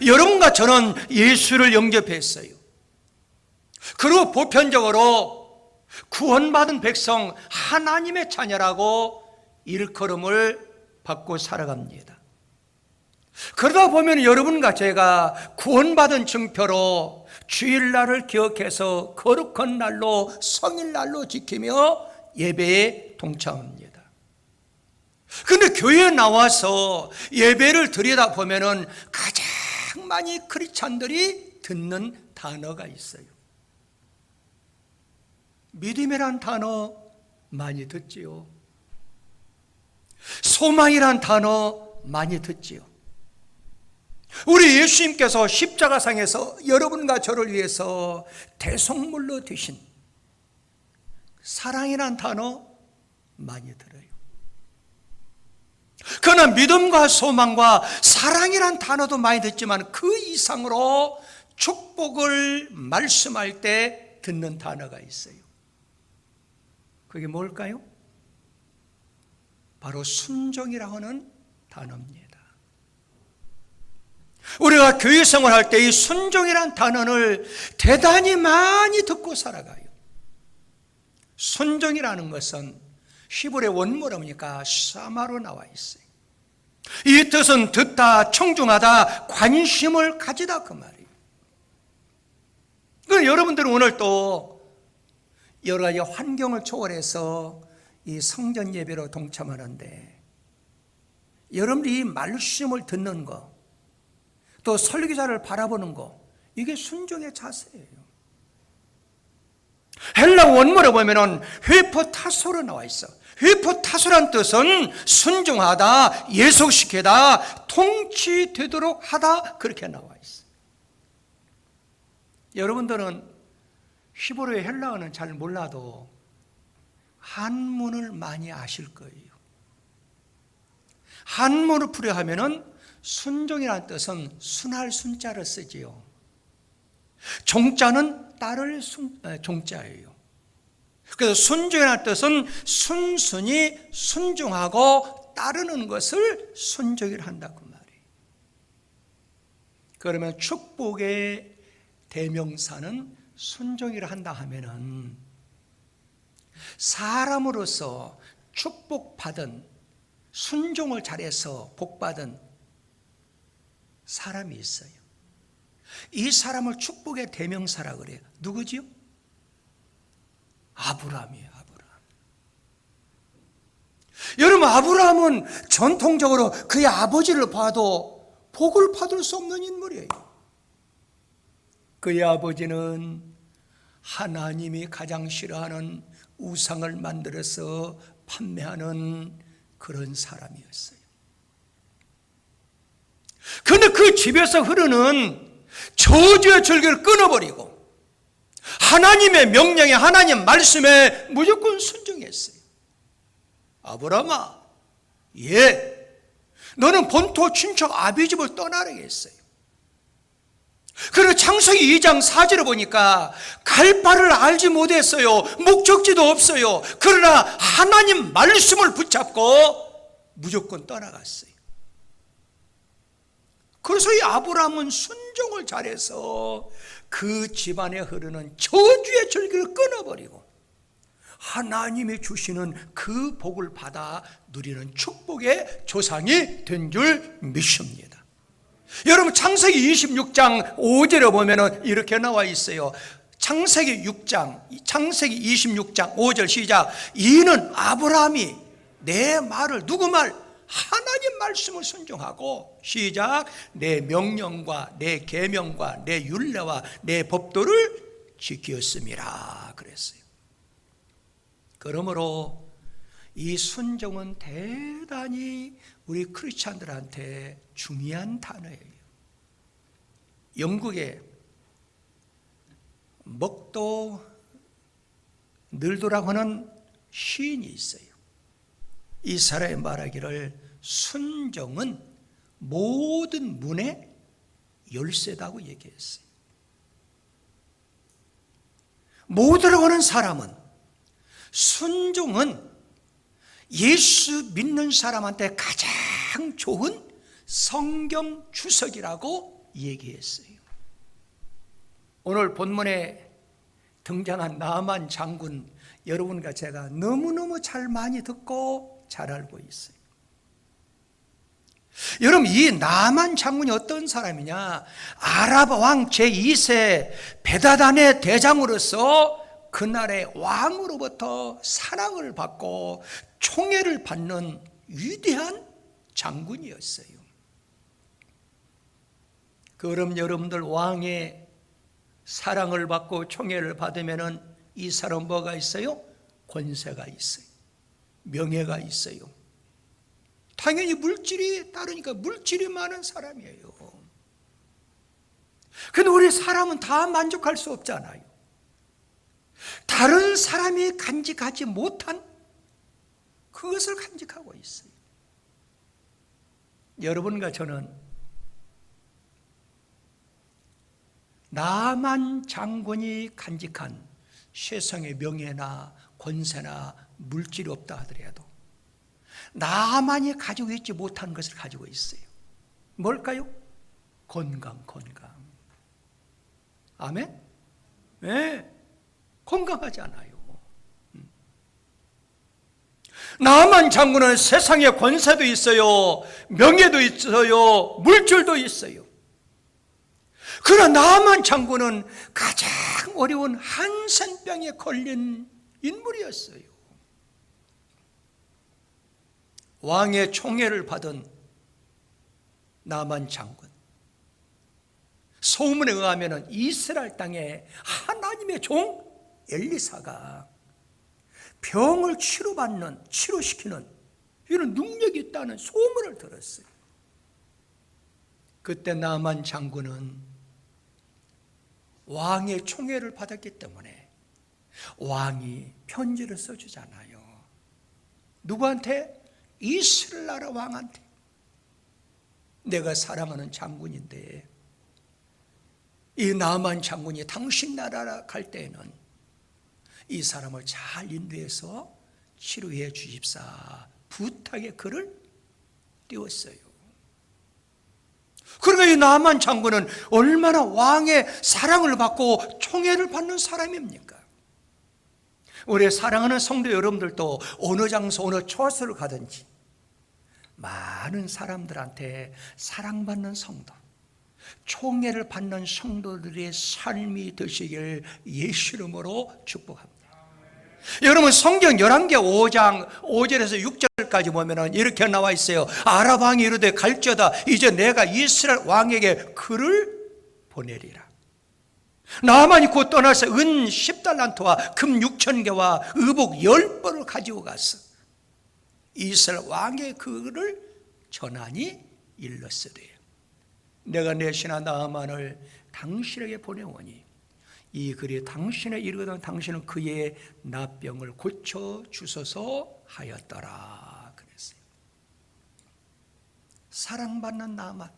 여러분과 저는 예수를 영접했어요. 그리고 보편적으로 구원받은 백성, 하나님의 자녀라고 일컬음을 받고 살아갑니다. 그러다 보면 여러분과 제가 구원받은 증표로 주일날을 기억해서 거룩한 날로, 성일날로 지키며 예배에 동참합니다. 그런데 교회에 나와서 예배를 드리다 보면 가장 많이 크리스찬들이 듣는 단어가 있어요. 믿음이란 단어 많이 듣지요. 소망이란 단어 많이 듣지요. 우리 예수님께서 십자가상에서 여러분과 저를 위해서 대속물로 되신 사랑이란 단어 많이 들어요. 그러나 믿음과 소망과 사랑이란 단어도 많이 듣지만 그 이상으로 축복을 말씀할 때 듣는 단어가 있어요. 그게 뭘까요? 바로 순종이라고 하는 단어입니다. 우리가 교회 생활할 때 이 순종이란 단어를 대단히 많이 듣고 살아가요. 순종이라는 것은 히브리 원문으로 보니까 샤마로 나와 있어요. 이 뜻은 듣다, 청중하다, 관심을 가지다 그 말이에요. 그럼 여러분들은 오늘 또 여러 가지 환경을 초월해서 이 성전 예배로 동참하는데 여러분들이 이 말씀을 듣는 거, 또 설교자를 바라보는 거, 이게 순종의 자세예요. 헬라 원문에 보면은 회포타소로 나와 있어. 회포타소란 뜻은 순종하다, 예속시키다, 통치되도록 하다, 그렇게 나와 있어. 여러분들은 히브리어 헬라어는 잘 몰라도 한문을 많이 아실 거예요. 한문을 풀이하면은 순종이라는 뜻은 순할 순자를 쓰지요. 종자는 따를 종자예요. 그래서 순종이라는 뜻은 순순히 순종하고 따르는 것을 순종이라 한다 그 말이에요. 그러면 축복의 대명사는 순종이라 한다 하면은 사람으로서 축복받은, 순종을 잘해서 복받은 사람이 있어요. 이 사람을 축복의 대명사라 그래요. 누구지요? 아브라함이에요. 아브라함. 여러분, 아브라함은 전통적으로 그의 아버지를 봐도 복을 받을 수 없는 인물이에요. 그의 아버지는 하나님이 가장 싫어하는 우상을 만들어서 판매하는 그런 사람이었어요. 그런데 그 집에서 흐르는 저주의 줄기를 끊어버리고 하나님의 명령에, 하나님 말씀에 무조건 순종했어요. 아브라함아, 너는 본토 친척 아비집을 떠나라고 했어요. 그리고 창세기 2장 4절을 보니까 갈 바를 알지 못했어요. 목적지도 없어요. 그러나 하나님 말씀을 붙잡고 무조건 떠나갔어요. 그래서 이 아브라함은 순종을 잘해서 그 집안에 흐르는 저주의 줄기를 끊어버리고 하나님이 주시는 그 복을 받아 누리는 축복의 조상이 된 줄 믿습니다. 여러분, 창세기 26장 5절에 보면 이렇게 나와 있어요. 창세기 26장 5절 시작. 이는 아브라함이 내 말을, 누구 말? 하나님 말씀을 순종하고 시작. 내 명령과 내 계명과 내 율례와 내 법도를 지켰음이라 그랬어요. 그러므로 이 순종은 대단히 우리 크리스찬들한테 중요한 단어예요. 영국에 먹도 늘도라고 하는 시인이 있어요. 이 사람이 말하기를 순종은 모든 문의 열쇠다고 얘기했어요. 모두라고 하는 사람은, 순종은 예수 믿는 사람한테 가장 좋은 성경 주석이라고 얘기했어요. 오늘 본문에 등장한 나만 장군, 여러분과 제가 너무너무 잘 많이 듣고 잘 알고 있어요. 여러분, 이 나만 장군이 어떤 사람이냐? 아랍 왕 제2세 베다단의 대장으로서 그날의 왕으로부터 사랑을 받고 총애를 받는 위대한 장군이었어요. 그럼 여러분들, 왕의 사랑을 받고 총애를 받으면 이 사람 뭐가 있어요? 권세가 있어요. 명예가 있어요. 당연히 물질이 따르니까 물질이 많은 사람이에요. 근데 우리 사람은 다 만족할 수 없잖아요. 다른 사람이 간직하지 못한 그것을 간직하고 있어요. 여러분과 저는 나만 장군이 간직한 세상의 명예나 권세나 물질이 없다 하더라도 나만이 가지고 있지 못한 것을 가지고 있어요. 뭘까요? 건강. 아멘? 네, 건강하잖아요. 나만 장군은 세상에 권세도 있어요, 명예도 있어요, 물질도 있어요. 그러나 나만 장군은 가장 어려운 한센병에 걸린 인물이었어요. 왕의 총애를 받은 나만 장군, 소문에 의하면 이스라엘 땅에 하나님의 종 엘리사가 병을 치료시키는 이런 능력이 있다는 소문을 들었어요. 그때 나만 장군은 왕의 총애를 받았기 때문에 왕이 편지를 써주잖아요. 누구한테? 이스라엘 나라 왕한테. 내가 사랑하는 장군인데 이 나만 장군이 당신 나라 갈 때에는 이 사람을 잘 인도해서 치료해 주십사 부탁의 글을 띄웠어요. 그러니까 이 나만 장군은 얼마나 왕의 사랑을 받고 총애를 받는 사람입니까? 우리 사랑하는 성도 여러분들도 어느 장소 어느 처소를 가든지 많은 사람들한테 사랑받는 성도, 총애를 받는 성도들의 삶이 되시길 예수 이름으로 축복합니다. 여러분, 성경 열왕기 5장 5절에서 6절까지 보면 이렇게 나와 있어요. 아랍 왕이 이르되 갈지어다 이제 내가 이스라엘 왕에게 글을 보내리라. 나만이 곧 떠나서 은 10달란트와 금 6,000개와 의복 10벌을 가지고 갔어. 이스라엘 왕의 글을 전하니 일렀으되 내가 내 신하 나아만을 당신에게 보내오니 이 글이 당신에 이르거든 당신은 그의 나병을 고쳐 주소서 하였더라 그랬어요. 사랑받는 나만,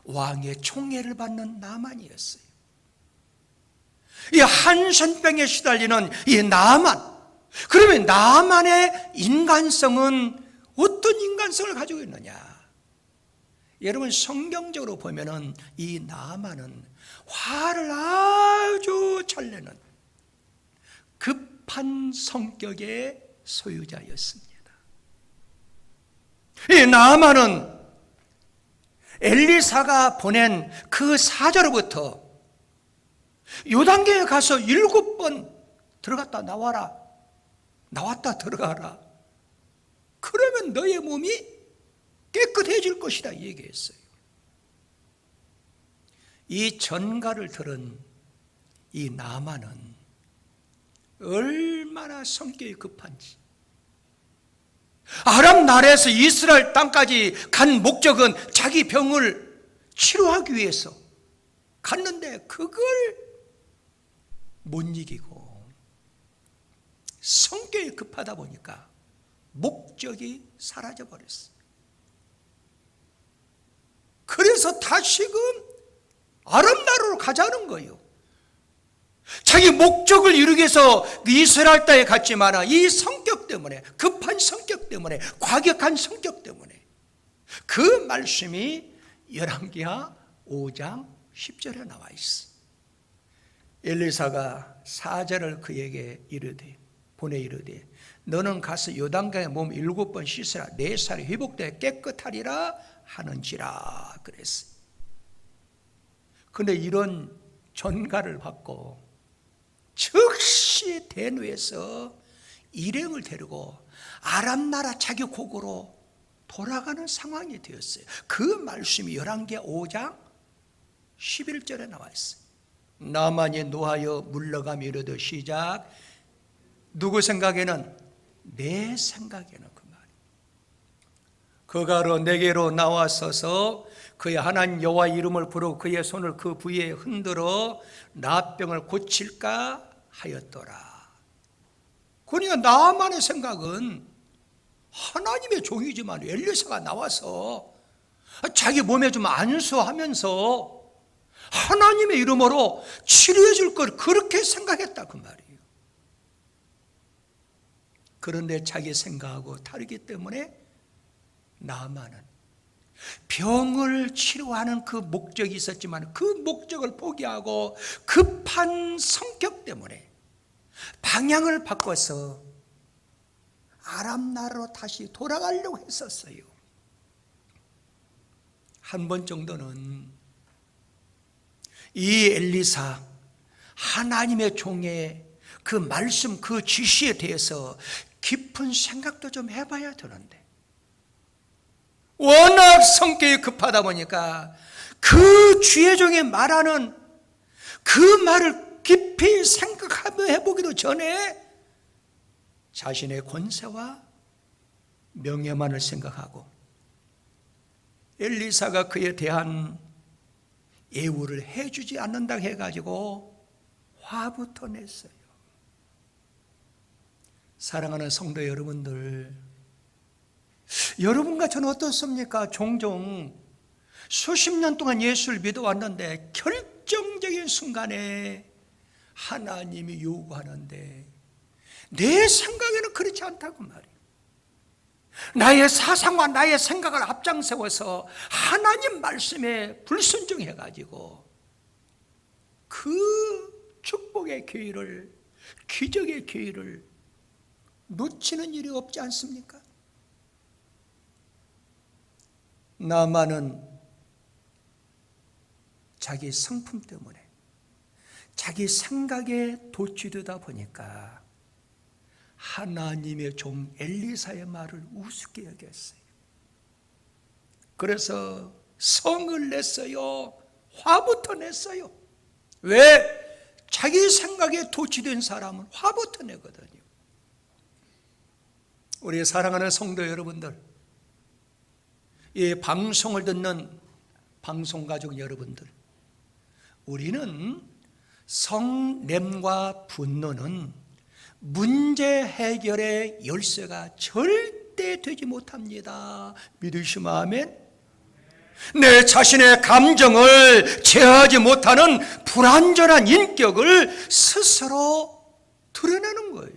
왕의 총애를 받는 나만이었어요. 이 한센병에 시달리는 이 나만, 그러면 나만의 인간성은 어떤 인간성을 가지고 있느냐? 여러분, 성경적으로 보면은 이 나만은 화를 아주 잘 내는 급한 성격의 소유자였습니다. 이 나만은 엘리사가 보낸 그 사자로부터 요단강에 가서 7번 들어갔다 나와라, 나왔다 들어가라, 그러면 너의 몸이 깨끗해질 것이다 얘기했어요. 이 전가를 들은 이 나만은 얼마나 성격이 급한지, 아랍 나라에서 이스라엘 땅까지 간 목적은 자기 병을 치료하기 위해서 갔는데 그걸 못 이기고 성격이 급하다 보니까 목적이 사라져버렸어요. 그래서 다시금 아랍 나라로 가자는 거예요. 자기 목적을 이루기 위해서 이스라엘 땅에 갔지만 이 성격 때문에, 급한 성격 때문에, 과격한 성격 때문에 그 말씀이 열왕기하 5장 10절에 나와 있어. 엘리사가 사자를 그에게 보내 이르되 너는 가서 요단강에 몸 7번 씻으라 내 살이 회복되어 깨끗하리라 하는지라 그랬어. 근데 이런 전가를 받고 즉시 대누에서 일행을 데리고 아람 나라 자기곡으로 돌아가는 상황이 되었어요. 그 말씀이 열왕기 5장 11절에 나와 있어요. 나만이 노하여 물러가며 이르되 시작. 누구 생각에는? 내 생각에는 그 말이에요. 그가로 내게로 나와서서 그의 하나님 여호와 이름을 부르고 그의 손을 그 부위에 흔들어 나병을 고칠까 하였더라. 그러니까 나만의 생각은 하나님의 종이지만 엘리사가 나와서 자기 몸에 좀 안수하면서 하나님의 이름으로 치료해 줄 걸 그렇게 생각했다 그 말이에요. 그런데 자기 생각하고 다르기 때문에 나만은 병을 치료하는 그 목적이 있었지만 그 목적을 포기하고 급한 성격 때문에 방향을 바꿔서 아람 나라로 다시 돌아가려고 했었어요. 한 번 정도는 이 엘리사 하나님의 종의 그 말씀 그 지시에 대해서 깊은 생각도 좀 해봐야 되는데 워낙 성격이 급하다 보니까 그 주의 종이 말하는 그 말을 깊이 생각하며 해보기도 전에 자신의 권세와 명예만을 생각하고 엘리사가 그에 대한 예우를 해주지 않는다고 해가지고 화부터 냈어요. 사랑하는 성도 여러분들, 여러분과 저는 어떻습니까? 종종 수십 년 동안 예수를 믿어왔는데 결정적인 순간에 하나님이 요구하는데 내 생각에는 그렇지 않다고 말이에요. 나의 사상과 나의 생각을 앞장세워서 하나님 말씀에 불순종해가지고 그 축복의 기회를, 기적의 기회를 놓치는 일이 없지 않습니까? 나만은 자기 성품 때문에 자기 생각에 도취되다 보니까 하나님의 종 엘리사의 말을 우습게 여겼어요. 그래서 성을 냈어요. 화부터 냈어요. 왜? 자기 생각에 도취된 사람은 화부터 내거든요. 우리 사랑하는 성도 여러분들, 이 방송을 듣는 방송가족 여러분들, 우리는 성냄과 분노는 문제 해결의 열쇠가 절대 되지 못합니다. 믿으시면 아멘? 내 자신의 감정을 제어하지 못하는 불완전한 인격을 스스로 드러내는 거예요.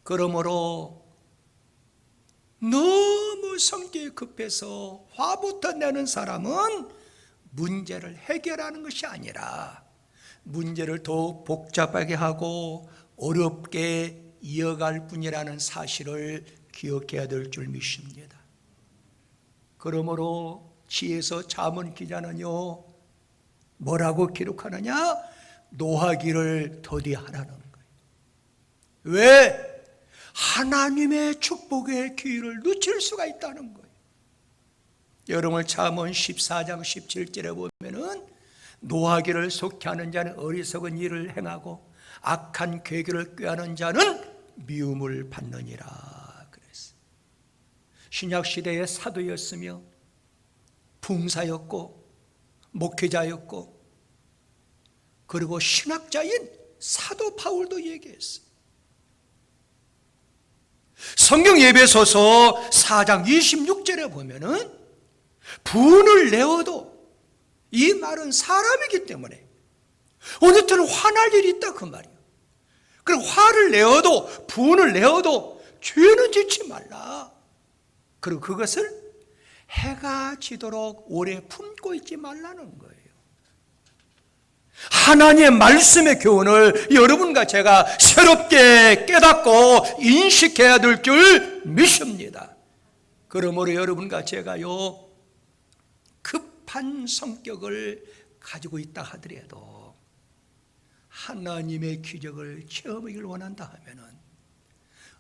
그러므로 너무 성격이 급해서 화부터 내는 사람은 문제를 해결하는 것이 아니라 문제를 더욱 복잡하게 하고 어렵게 이어갈 뿐이라는 사실을 기억해야 될 줄 믿습니다. 그러므로 지혜서 잠언 기자는요, 뭐라고 기록하느냐? 노하기를 더디하라는 거예요. 왜? 하나님의 축복의 기회를 놓칠 수가 있다는 거예요. 여러분 잠언 14장 17절에 보면은 노하기를 속히 하는 자는 어리석은 일을 행하고 악한 계교를 꾀하는 자는 미움을 받느니라 그랬어요. 신약시대의 사도였으며 봉사였고 목회자였고 그리고 신학자인 사도 바울도 얘기했어요. 성경 예배소서 4장 26절에 보면은 분을 내어도 이 말은 사람이기 때문에 어느 때는 화날 일이 있다 그 말이에요. 그럼 화를 내어도 분을 내어도 죄는 짓지 말라. 그리고 그것을 해가 지도록 오래 품고 있지 말라는 거예요. 하나님의 말씀의 교훈을 여러분과 제가 새롭게 깨닫고 인식해야 될 줄 믿습니다. 그러므로 여러분과 제가요, 급한 성격을 가지고 있다 하더라도 하나님의 기적을 체험하기를 원한다 하면은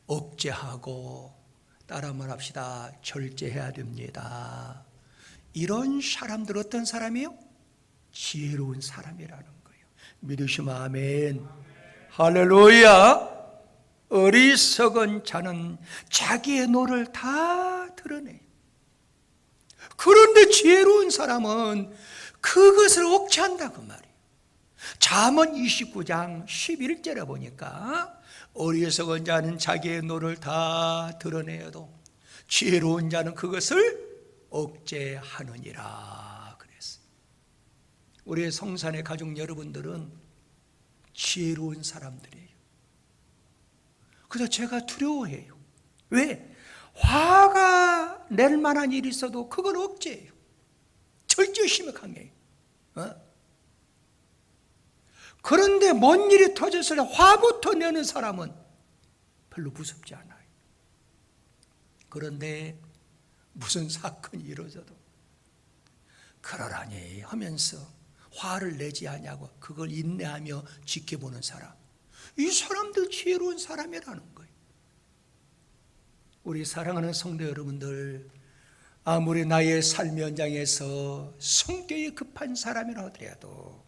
억제하고, 따라 말합시다, 절제해야 됩니다. 이런 사람들 어떤 사람이요? 지혜로운 사람이라는 거예요. 믿으시면 아멘. 할렐루야. 어리석은 자는 자기의 노를 다 드러내요. 그런데 지혜로운 사람은 그것을 억제한다 그 말이에요. 잠언 29장 11절에 보니까 어리석은 자는 자기의 노를 다 드러내어도 지혜로운 자는 그것을 억제하느니라 그랬어요. 우리 성산의 가족 여러분들은 지혜로운 사람들이에요. 그래서 제가 두려워해요. 왜? 화가 낼 만한 일이 있어도 그건 억제해요. 절제심이 강해요. 그런데 뭔 일이 터졌을 때 화부터 내는 사람은 별로 무섭지 않아요. 그런데 무슨 사건이 이루어져도 그러라니 하면서 화를 내지 않냐고 그걸 인내하며 지켜보는 사람, 이 사람도 지혜로운 사람이라는 거예요. 우리 사랑하는 성도 여러분들, 아무리 나의 삶 현장에서 성격이 급한 사람이라 하더라도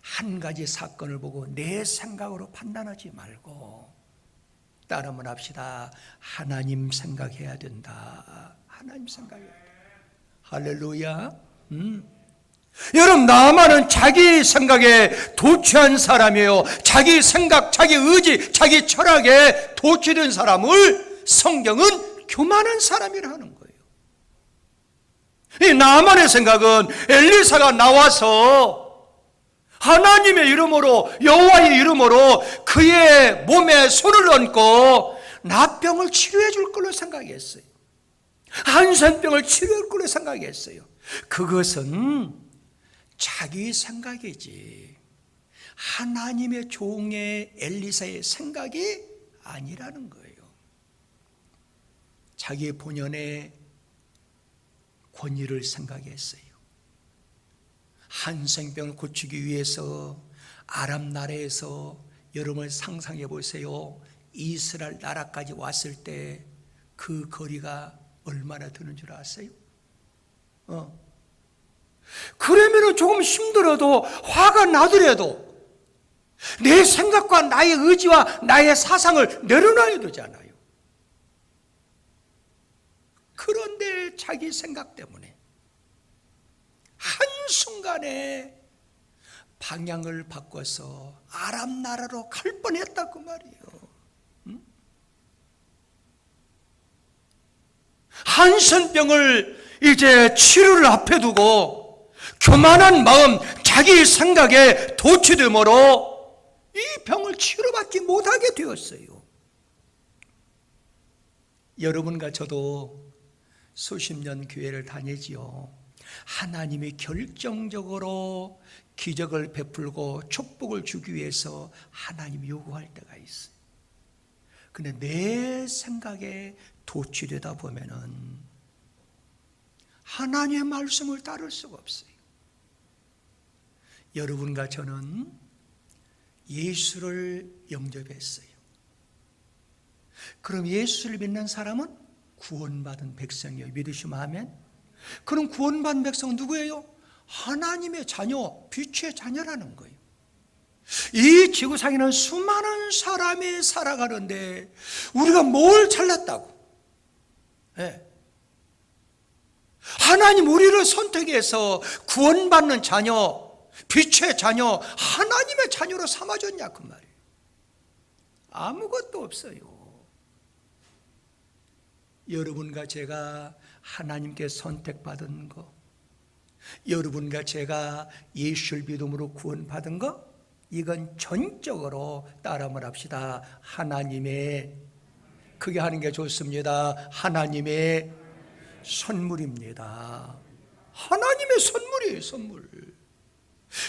한 가지 사건을 보고 내 생각으로 판단하지 말고 따르면 합시다. 하나님 생각해야 된다. 하나님 생각해야 된다. 할렐루야. 여러분, 나만은 자기 생각에 도취한 사람이에요. 자기 생각, 자기 의지, 자기 철학에 도취된 사람을 성경은 교만한 사람이라 하는 거예요. 이 나만의 생각은 엘리사가 나와서 하나님의 이름으로, 여호와의 이름으로 그의 몸에 손을 얹고 나병을 치료해 줄 걸로 생각했어요. 한센병을 치료해 줄 걸로 생각했어요. 그것은 자기 생각이지 하나님의 종의 엘리사의 생각이 아니라는 거예요. 자기 본연의 권위를 생각했어요. 한센병을 고치기 위해서 아람 나라에서 여러분 상상해 보세요. 이스라엘 나라까지 왔을 때 그 거리가 얼마나 드는 줄 아세요? 그러면 조금 힘들어도 화가 나더라도 내 생각과 나의 의지와 나의 사상을 내려놔야 되잖아요. 그런데 자기 생각 때문에 한순간에 방향을 바꿔서 아람 나라로 갈 뻔했다 그 말이에요. 한센병을 이제 치료를 앞에 두고 교만한 마음, 자기 생각에 도취되므로 이 병을 치료받지 못하게 되었어요. 여러분과 저도 수십 년 교회를 다니지요. 하나님이 결정적으로 기적을 베풀고 축복을 주기 위해서 하나님이 요구할 때가 있어요. 근데 내 생각에 도취되다 보면은 하나님의 말씀을 따를 수가 없어요. 여러분과 저는 예수를 영접했어요. 그럼 예수를 믿는 사람은 구원받은 백성이에요. 믿으시면 아멘. 그럼 구원받은 백성은 누구예요? 하나님의 자녀, 빛의 자녀라는 거예요. 이 지구상에는 수많은 사람이 살아가는데 우리가 뭘 잘났다고? 네. 하나님 우리를 선택해서 구원받는 자녀, 빛의 자녀, 하나님의 자녀로 삼아줬냐 그 말이에요. 아무것도 없어요. 여러분과 제가 하나님께 선택받은 거, 여러분과 제가 예수를 믿음으로 구원받은 거, 이건 전적으로 따라 말합시다. 하나님의, 크게 하는 게 좋습니다. 하나님의 선물입니다. 하나님의 선물이에요, 선물.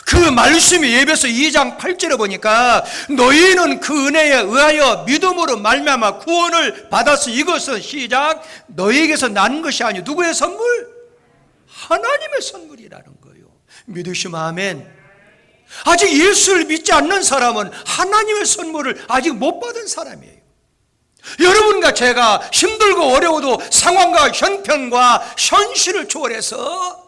그 말씀이 에베소 2장 8절에 보니까 너희는 그 은혜에 의하여 믿음으로 말미암아 구원을 받았으니 이것은 시작 너희에게서 난 것이 아니요 누구의 선물? 하나님의 선물이라는 거예요. 믿으시면 아멘. 아직 예수를 믿지 않는 사람은 하나님의 선물을 아직 못 받은 사람이에요. 여러분과 제가 힘들고 어려워도 상황과 형편과 현실을 초월해서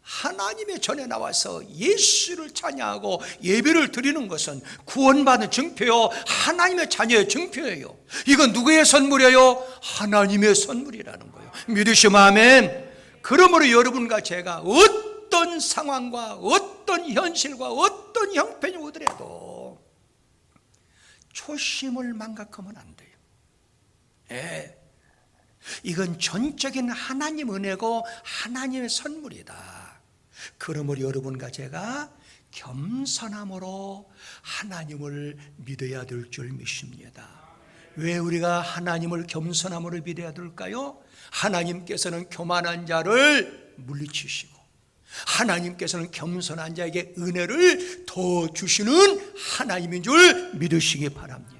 하나님의 전에 나와서 예수를 찬양하고 예배를 드리는 것은 구원받은 증표요, 하나님의 자녀의 증표예요. 이건 누구의 선물이에요? 하나님의 선물이라는 거예요. 믿으시면 아멘. 그러므로 여러분과 제가 어떤 상황과 어떤 현실과 어떤 형편이 오더라도 초심을 망각하면 안 돼요. 예. 이건 전적인 하나님 은혜고 하나님의 선물이다. 그러므로 여러분과 제가 겸손함으로 하나님을 믿어야 될 줄 믿습니다. 왜 우리가 하나님을 겸손함으로 믿어야 될까요? 하나님께서는 교만한 자를 물리치시고 하나님께서는 겸손한 자에게 은혜를 더 주시는 하나님인 줄 믿으시기 바랍니다.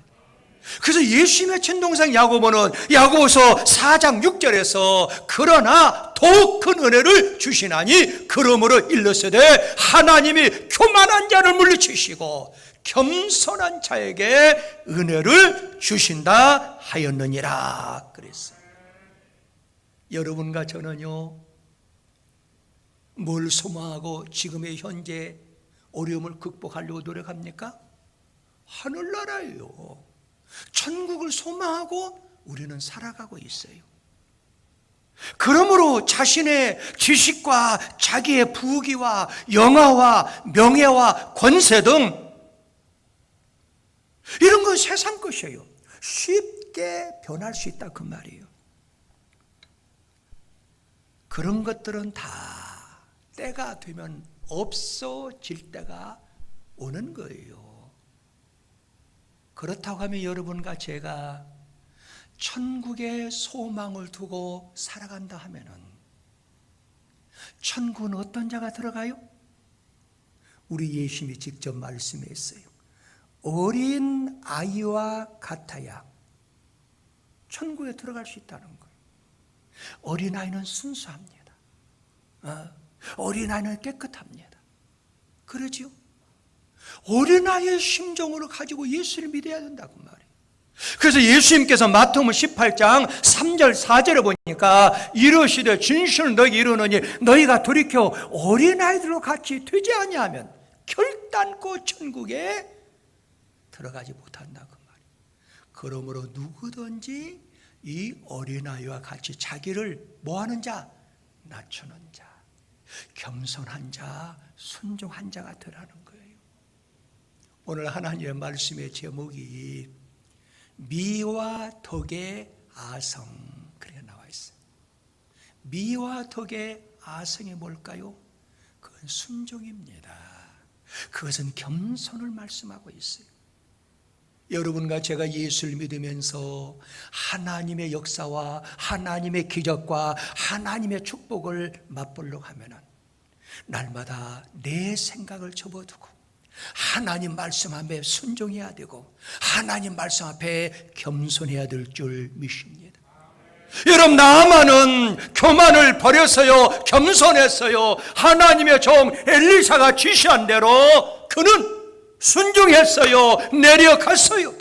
그래서 예수님의 친동생 야고보는 야고보서 4장 6절에서 그러나 더 큰 은혜를 주시나니 그러므로 일렀으되 하나님이 교만한 자를 물리치시고 겸손한 자에게 은혜를 주신다 하였느니라 그랬어요. 여러분과 저는요 뭘 소망하고 지금의 현재 어려움을 극복하려고 노력합니까? 하늘나라예요. 천국을 소망하고 우리는 살아가고 있어요. 그러므로 자신의 지식과 자기의 부귀와 영화와 명예와 권세 등 이런 건 세상 것이에요. 쉽게 변할 수 있다 그 말이에요. 그런 것들은 다 때가 되면 없어질 때가 오는 거예요. 그렇다고 하면 여러분과 제가 천국에 소망을 두고 살아간다 하면은 천국은 어떤 자가 들어가요? 우리 예수님이 직접 말씀했어요. 어린 아이와 같아야 천국에 들어갈 수 있다는 거예요. 어린아이는 순수합니다. 어린아이는 깨끗합니다. 그러지요? 어린아이의 심정으로 가지고 예수를 믿어야 된다고 말이에요. 그래서 예수님께서 마태복음 18장 3절 4절에 보니까 이르시되 진실을 너희 이르노니 너희가 돌이켜 어린아이들과 같이 되지 아니하면 결단코 천국에 들어가지 못한다 그 말이에요. 그러므로 누구든지 이 어린아이와 같이 자기를 뭐하는 자? 낮추는 자, 겸손한 자, 순종한 자가 되라는 거예요. 오늘 하나님의 말씀의 제목이 미와 덕의 아성 그렇게 나와 있어요. 미와 덕의 아성이 뭘까요? 그건 순종입니다. 그것은 겸손을 말씀하고 있어요. 여러분과 제가 예수를 믿으면서 하나님의 역사와 하나님의 기적과 하나님의 축복을 맛보려고 하면은 날마다 내 생각을 접어두고 하나님 말씀 앞에 순종해야 되고 하나님 말씀 앞에 겸손해야 될 줄 믿습니다. 여러분 나아만은 교만을 버렸어요. 겸손했어요. 하나님의 종 엘리사가 지시한 대로 그는 순종했어요. 내려갔어요.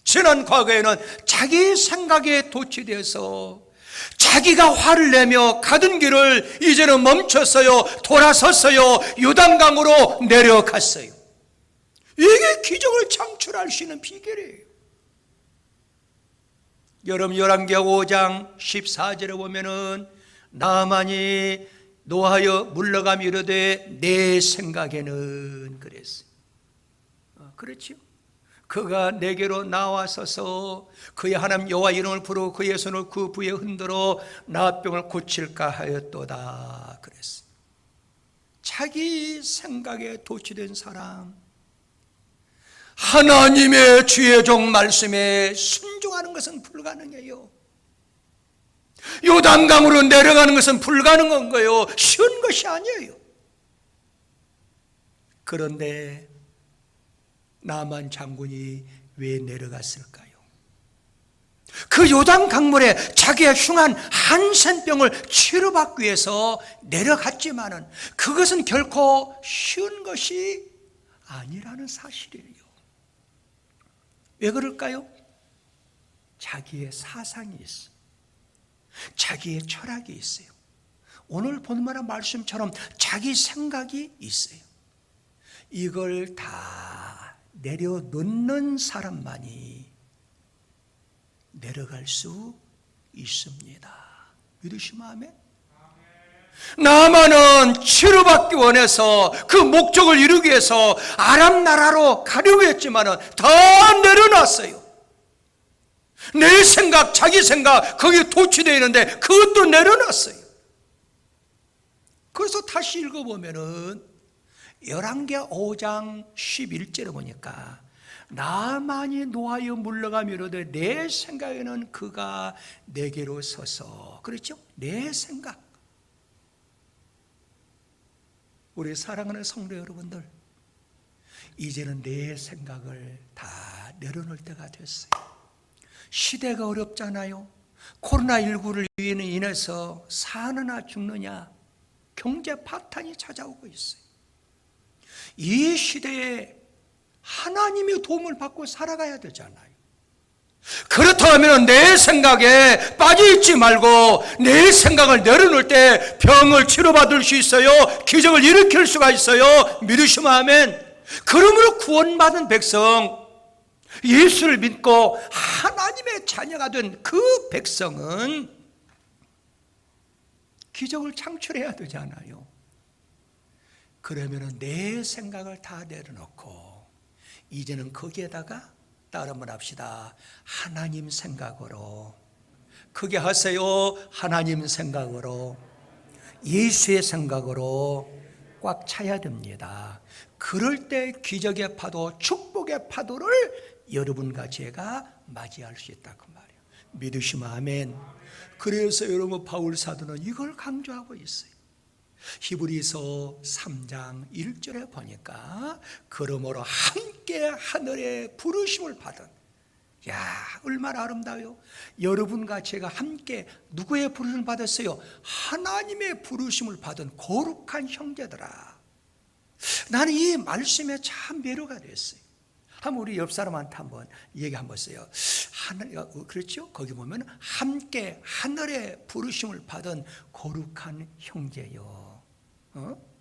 지난 과거에는 자기 생각에 도취돼서 자기가 화를 내며 가던 길을 이제는 멈췄어요. 돌아섰어요. 요단강으로 내려갔어요. 이게 기적을 창출할 수 있는 비결이에요. 여러분 열왕기하 5장 14절에 보면은 나아만이 노하여 물러가며 이르되 내 생각에는 그랬어요. 그렇지요. 그가 내게로 나와서서 그의 하나님 여호와 이름을 부르고 그의 손을 그 부에 흔들어 나병을 고칠까 하였도다 그랬어요. 자기 생각에 도취된 사람, 하나님의 주의 종 말씀에 순종하는 것은 불가능해요. 요단강으로 내려가는 것은 불가능한 거예요. 쉬운 것이 아니에요. 그런데 나만 장군이 왜 내려갔을까요? 그 요단 강물에 자기의 흉한 한센병을 치료받기 위해서 내려갔지만은 그것은 결코 쉬운 것이 아니라는 사실이에요. 왜 그럴까요? 자기의 사상이 있어요. 자기의 철학이 있어요. 오늘 본문의 말씀처럼 자기 생각이 있어요. 이걸 다 내려놓는 사람만이 내려갈 수 있습니다. 믿으시면 아멘? 나아만은 치료받기 원해서 그 목적을 이루기 위해서 아람 나라로 가려고 했지만은 다 내려놨어요. 내 생각, 자기 생각 거기에 도취되어 있는데 그것도 내려놨어요. 그래서 다시 읽어보면은 열왕기하 5장 11절에 보니까 나만이 노하여 물러가며 이르되 내 생각에는 그가 내게로 서서, 그렇죠? 내 생각. 우리 사랑하는 성도 여러분들, 이제는 내 생각을 다 내려놓을 때가 됐어요. 시대가 어렵잖아요. 코로나19를 인해서 사느냐 죽느냐 경제 파탄이 찾아오고 있어요. 이 시대에 하나님의 도움을 받고 살아가야 되잖아요. 그렇다면 내 생각에 빠져있지 말고 내 생각을 내려놓을 때 병을 치료받을 수 있어요. 기적을 일으킬 수가 있어요. 믿으시면 아멘. 그러므로 구원받은 백성, 예수를 믿고 하나님의 자녀가 된 그 백성은 기적을 창출해야 되잖아요. 그러면 내 생각을 다 내려놓고 이제는 거기에다가 따라 한번 합시다. 하나님 생각으로, 크게 하세요. 하나님 생각으로, 예수의 생각으로 꽉 차야 됩니다. 그럴 때 기적의 파도, 축복의 파도를 여러분과 제가 맞이할 수 있다 그 말이에요. 믿으시면 아멘. 그래서 여러분 바울 사도는 이걸 강조하고 있어요. 히브리서 3장 1절에 보니까 그러므로 함께 하늘의 부르심을 받은, 야 얼마나 아름다워요. 여러분과 제가 함께 누구의 부르심을 받았어요? 하나님의 부르심을 받은 거룩한 형제들아. 나는 이 말씀에 참 매료가 됐어요. 한번 우리 옆 사람한테 한번 얘기 한번 써요. 그렇죠? 거기 보면 함께 하늘의 부르심을 받은 거룩한 형제요.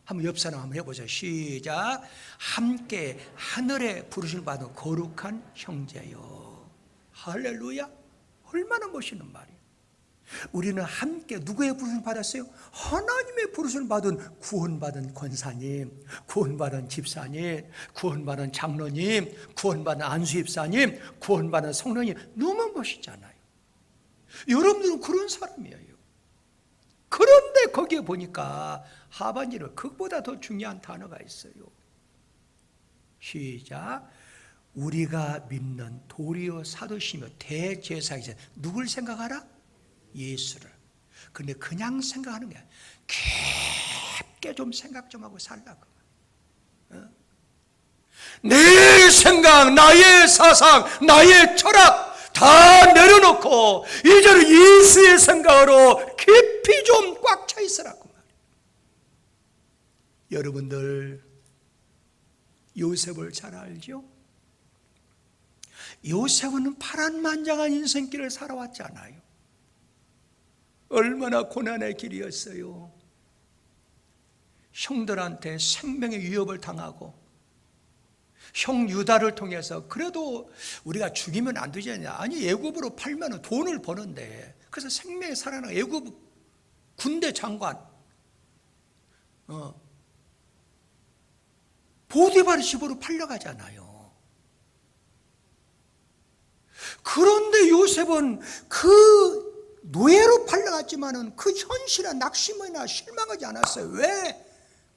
한번 옆 사람 한번 해보세요. 시작. 함께 하늘의 부르심을 받은 거룩한 형제요. 할렐루야. 얼마나 멋있는 말이에요. 우리는 함께 누구의 부르심을 받았어요? 하나님의 부르심을 받은 구원받은 권사님, 구원받은 집사님, 구원받은 장로님, 구원받은 안수입사님, 구원받은 성령님. 너무 멋있잖아요. 여러분들은 그런 사람이에요. 그런데 거기에 보니까 하반절에 그것보다 더 중요한 단어가 있어요. 시작. 우리가 믿는 도리어 사도시며 대제사장이세. 누굴 생각하라? 예수를. 근데 그냥 생각하는 게 아니라 깊게 좀 생각 좀 하고 살라고. 내 생각, 나의 사상, 나의 철학 다 내려놓고 이제는 예수의 생각으로 깊이 좀 꽉 차 있으라고 말이에요. 여러분들 요셉을 잘 알죠? 요셉은 파란만장한 인생길을 살아왔잖아요. 얼마나 고난의 길이었어요. 형들한테 생명의 위협을 당하고 형 유다를 통해서 그래도 우리가 죽이면 안 되지 않냐. 아니 애굽으로 팔면 돈을 버는데, 그래서 생명에 살아나가 애굽 군대 장관 보디바르 집으로 팔려가잖아요. 그런데 요셉은 그 노예로 팔려갔지만은 그 현실에 낙심이나 실망하지 않았어요. 왜?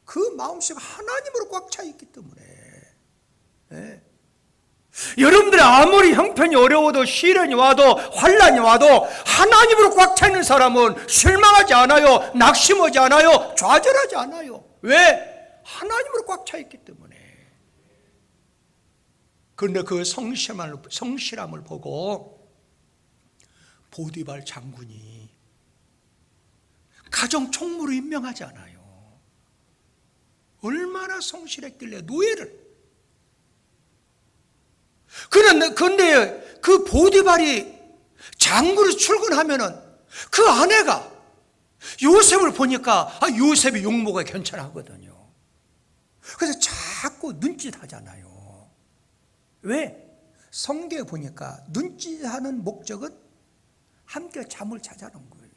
그 마음속에 하나님으로 꽉 차 있기 때문에. 네. 여러분들이 아무리 형편이 어려워도 시련이 와도 환난이 와도 하나님으로 꽉 차 있는 사람은 실망하지 않아요. 낙심하지 않아요. 좌절하지 않아요. 왜? 하나님으로 꽉 차 있기 때문에. 그런데 그 성실함을 보고 보디발 장군이 가정 총무로 임명하지 않아요. 얼마나 성실했길래 노예를. 그런데 그 보디발이 장군으로 출근하면은 그 아내가 요셉을 보니까 요셉이 용모가 괜찮아하거든요. 그래서 자꾸 눈짓하잖아요. 왜? 성경에 보니까 눈짓하는 목적은 함께 잠을 자자는 거예요.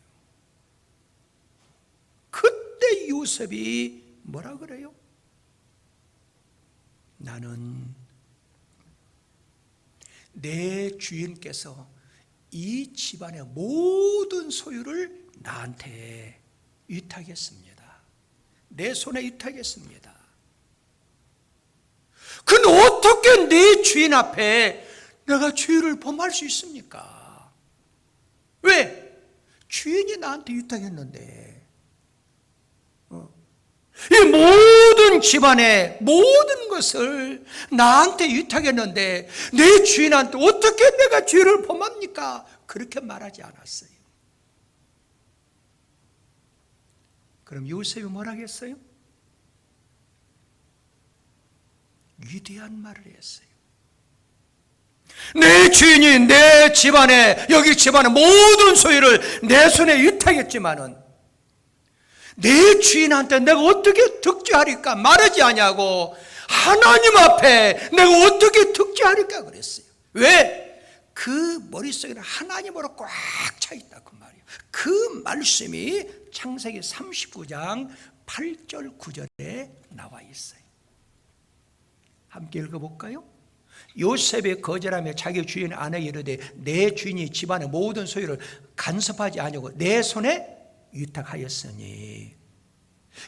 그때 요셉이 뭐라 그래요? 나는 내 주인께서 이 집안의 모든 소유를 나한테 위탁했습니다. 내 손에 위탁했습니다. 근데 어떻게 내 주인 앞에 내가 죄를 범할 수 있습니까? 왜? 주인이 나한테 위탁했는데 이 모든 집안의 모든 것을 나한테 위탁했는데 내 주인한테 어떻게 내가 죄를 범합니까? 그렇게 말하지 않았어요. 그럼 요셉이 뭐라고 했어요? 위대한 말을 했어요. 내 주인이 내 집안에 여기 집안의 모든 소유를 내 손에 위탁했지만은 내 주인한테 내가 어떻게 득죄하리까 말하지 아니하고 하나님 앞에 내가 어떻게 득죄하리까 그랬어요. 왜? 그 머릿속에는 하나님으로 꽉 차 있다 그 말이에요. 그 말씀이 창세기 39장 8절 9절에 나와 있어요. 함께 읽어볼까요? 요셉이 거절하며 자기 주인 아내에게 이르되 내 주인이 집안의 모든 소유를 간섭하지 아니하고 내 손에 위탁하였으니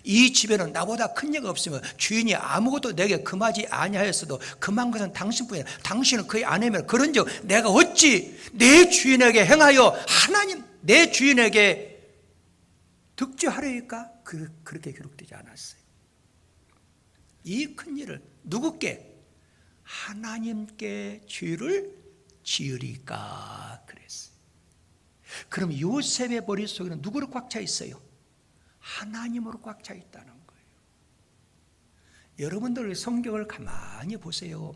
이 집에는 나보다 큰 예가 없으며 주인이 아무것도 내게 금하지 아니하였어도 금한 것은 당신뿐이라 당신은 그의 아내면 그런즉 내가 어찌 내 주인에게 행하여 하나님 내 주인에게 득죄하려니까 그렇게 기록되지 않았어요. 이 큰 일을 누구께? 하나님께 죄를 지으리까 그랬어요. 그럼 요셉의 머릿속에는 누구로 꽉 차 있어요? 하나님으로 꽉 차 있다는 거예요. 여러분들 성경을 가만히 보세요.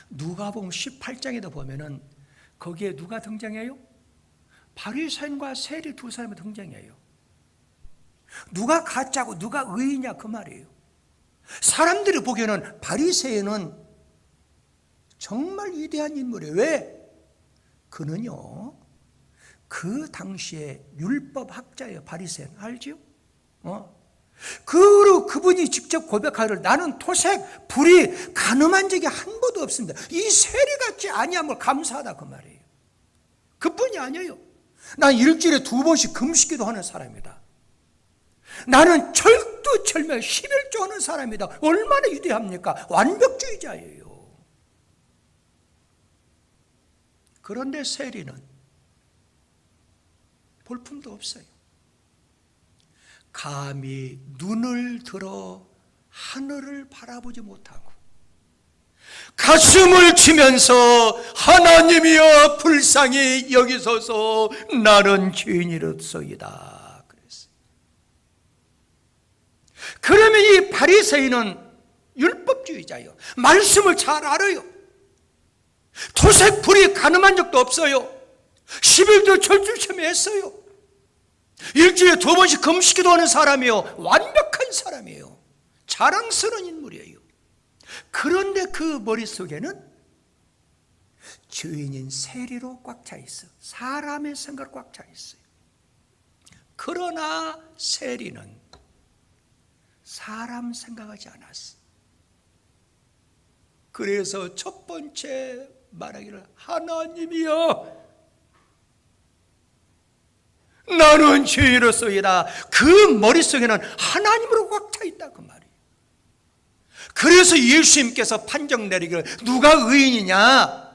누가복음 18장에도 보면은 거기에 누가 등장해요? 바리새인과 세리 두 사람이 등장해요. 누가 가짜고 누가 의이냐 그 말이에요. 사람들이 보기에는 바리새인은 정말 위대한 인물이에요. 왜? 그는요 그 당시에 율법 학자예요. 바리새인 알지요? 그분이 직접 고백하기를 나는 토색 불이 간음한 적이 한 번도 없습니다. 이 세리같이 아니함을 감사하다 그 말이에요. 그뿐이 아니에요. 난 일주일에 2번씩 금식기도 하는 사람이다. 나는 철두철미하게 11조 하는 사람이다. 얼마나 위대합니까? 완벽주의자예요. 그런데 세리는 볼품도 없어요. 감히 눈을 들어 하늘을 바라보지 못하고 가슴을 치면서 하나님이여 불쌍히 여기소서 나는 죄인이로소이다 그랬어요. 그러면 이 바리새인은 율법주의자예요. 말씀을 잘 알아요. 토색 불이 가늠한 적도 없어요. 10일도 철주철미 했어요. 일주일에 2번씩 금식기도 하는 사람이요. 완벽한 사람이에요. 자랑스러운 인물이에요. 그런데 그 머릿속에는 죄인인 세리로 꽉 차 있어. 사람의 생각 꽉 차 있어요. 그러나 세리는 사람 생각하지 않았어. 그래서 첫 번째 말하기를 하나님이여 나는 죄인으로소이다. 그 머릿속에는 하나님으로 꽉 차 있다 그 말이에요. 그래서 예수님께서 판정 내리기를 누가 의인이냐?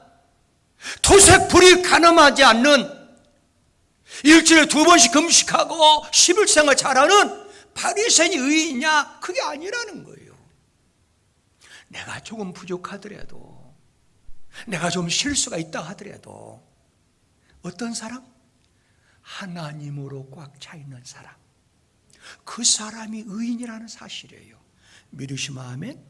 토색 불이 가늠하지 않는, 일주일에 2번씩 금식하고 11생을 잘하는 바리새인이 의인이냐? 그게 아니라는 거예요. 내가 조금 부족하더라도, 내가 좀 실수가 있다 하더라도 어떤 사람? 하나님으로 꽉 차 있는 사람, 그 사람이 의인이라는 사실이에요. 믿으시면 아멘.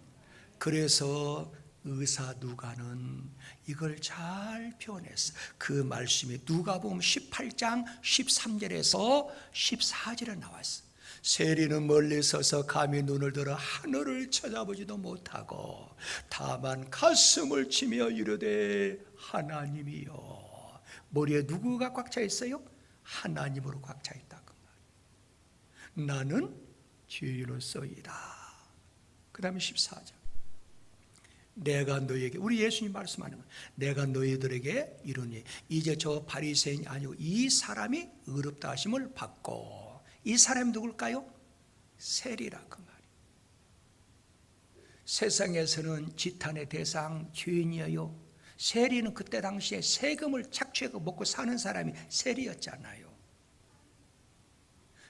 그래서 의사 누가는 이걸 잘 표현했어. 그 말씀이 누가복음 18장 13절에서 14절에 나왔어. 세리는 멀리 서서 감히 눈을 들어 하늘을 쳐다보지도 못하고 다만 가슴을 치며 이르되 하나님이여. 머리에 누구가 꽉 차 있어요? 하나님으로 꽉 차 있다 그 말. 나는 죄인으로서이다. 그 다음에 14절. 내가 너에게, 우리 예수님 말씀하는 거예요. 내가 너희들에게 이르니 이제 저 바리새인이 아니고 이 사람이 의롭다 하심을 받고. 이 사람이 누굴까요? 세리라 그 말이에요. 세상에서는 지탄의 대상 죄인이에요. 세리는 그때 당시에 세금을 착취하고 먹고 사는 사람이 세리였잖아요.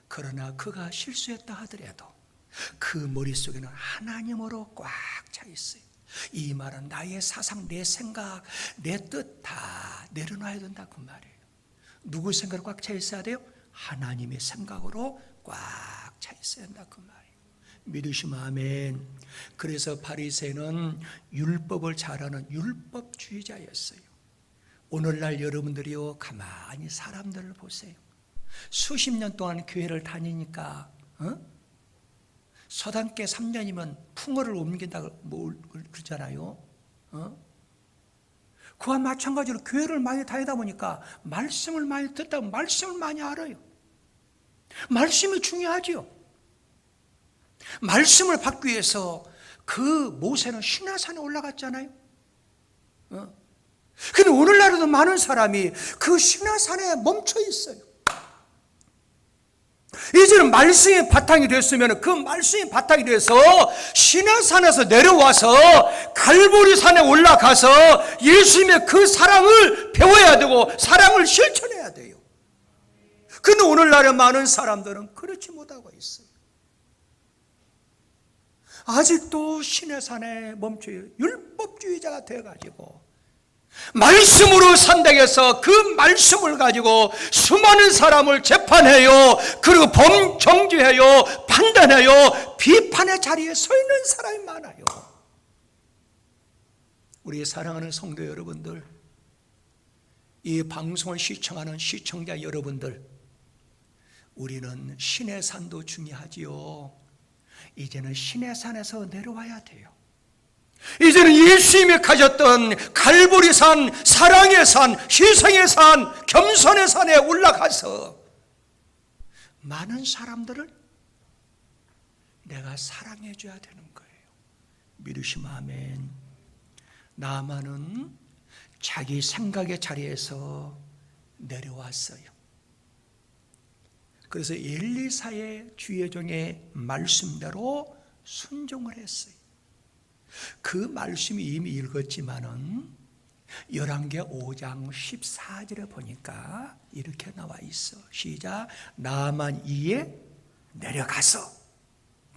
그러나 그가 실수했다 하더라도 그 머릿속에는 하나님으로 꽉 차 있어요. 이 말은 나의 사상, 내 생각, 내 뜻 다 내려놔야 된다 그 말이에요. 누구 생각으로 꽉 차 있어야 돼요? 하나님의 생각으로 꽉 차 있어야 한다 그 말이에요. 믿으시면 아멘. 그래서 바리새인은 율법을 잘하는 율법주의자였어요. 오늘날 여러분들이요, 가만히 사람들을 보세요. 수십 년 동안 교회를 다니니까 서당계 3년이면 풍어를 옮긴다고 그러잖아요. 그와 마찬가지로 교회를 많이 다니다 보니까 말씀을 많이 듣다 보면 말씀을 많이 알아요. 말씀이 중요하지요. 말씀을 받기 위해서 그 모세는 시내산에 올라갔잖아요. 근데 오늘날에도 많은 사람이 그 시내산에 멈춰 있어요. 이제는 말씀이 바탕이 됐으면 그 말씀이 바탕이 돼서 시내산에서 내려와서 갈보리산에 올라가서 예수님의 그 사랑을 배워야 되고 사랑을 실천해야 돼요. 근데 오늘날의 많은 사람들은 그렇지 못하고 있어요. 아직도 시내산에 멈춰요. 율법주의자가 돼가지고 말씀으로 산다해서 그 말씀을 가지고 수많은 사람을 재판해요. 그리고 범정죄해요. 판단해요. 비판의 자리에 서 있는 사람이 많아요. 우리 사랑하는 성도 여러분들, 이 방송을 시청하는 시청자 여러분들, 우리는 시내산도 중요하지요. 이제는 시내산에서 내려와야 돼요. 이제는 예수님이 가졌던 갈보리산, 사랑의 산, 희생의 산, 겸손의 산에 올라가서 많은 사람들을 내가 사랑해 줘야 되는 거예요. 믿으시면 아멘. 나만은 자기 생각의 자리에서 내려왔어요. 그래서 엘리사의 주의 종의 말씀대로 순종을 했어요. 그 말씀이 이미 읽었지만은 열왕기 5장 14절에 보니까 이렇게 나와 있어. 시작. 나만 이에 내려가서,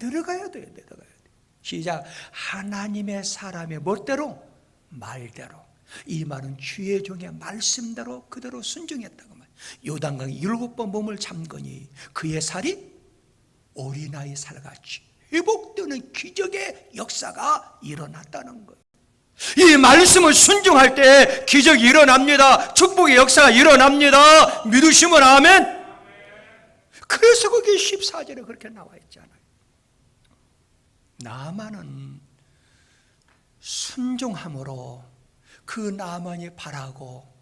내려가야 돼요. 내려가야 돼. 시작. 하나님의 사람의 멋대로, 말대로. 이 말은 주의 종의 말씀대로 그대로 순종했다고 말. 요단강에 7번 몸을 잠그니 그의 살이 어린아이 살같이 회복되는 기적의 역사가 일어났다는 거예요. 이 말씀을 순종할 때 기적이 일어납니다. 축복의 역사가 일어납니다. 믿으시면 아멘. 그래서 거기 14절에 그렇게 나와 있잖아요. 나만은 순종함으로 그 나만이 바라고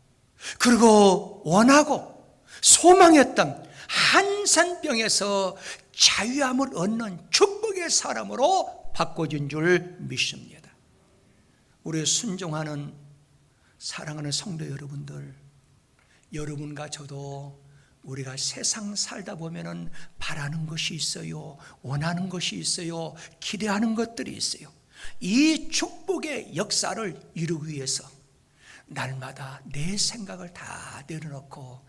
그리고 원하고 소망했던 한센병에서 자유함을 얻는 축복의 사람으로 바꿔준 줄 믿습니다. 우리 순종하는 사랑하는 성도 여러분들, 여러분과 저도 우리가 세상 살다 보면은 바라는 것이 있어요. 원하는 것이 있어요. 기대하는 것들이 있어요. 이 축복의 역사를 이루기 위해서 날마다 내 생각을 다 내려놓고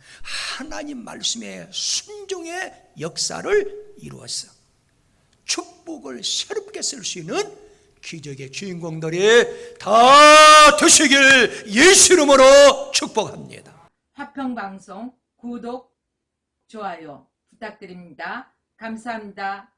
하나님 말씀의 순종의 역사를 이루었어. 축복을 새롭게 쓸 수 있는 기적의 주인공들이 다 되시길 예수 이름으로 축복합니다. 화평방송 구독, 좋아요 부탁드립니다. 감사합니다.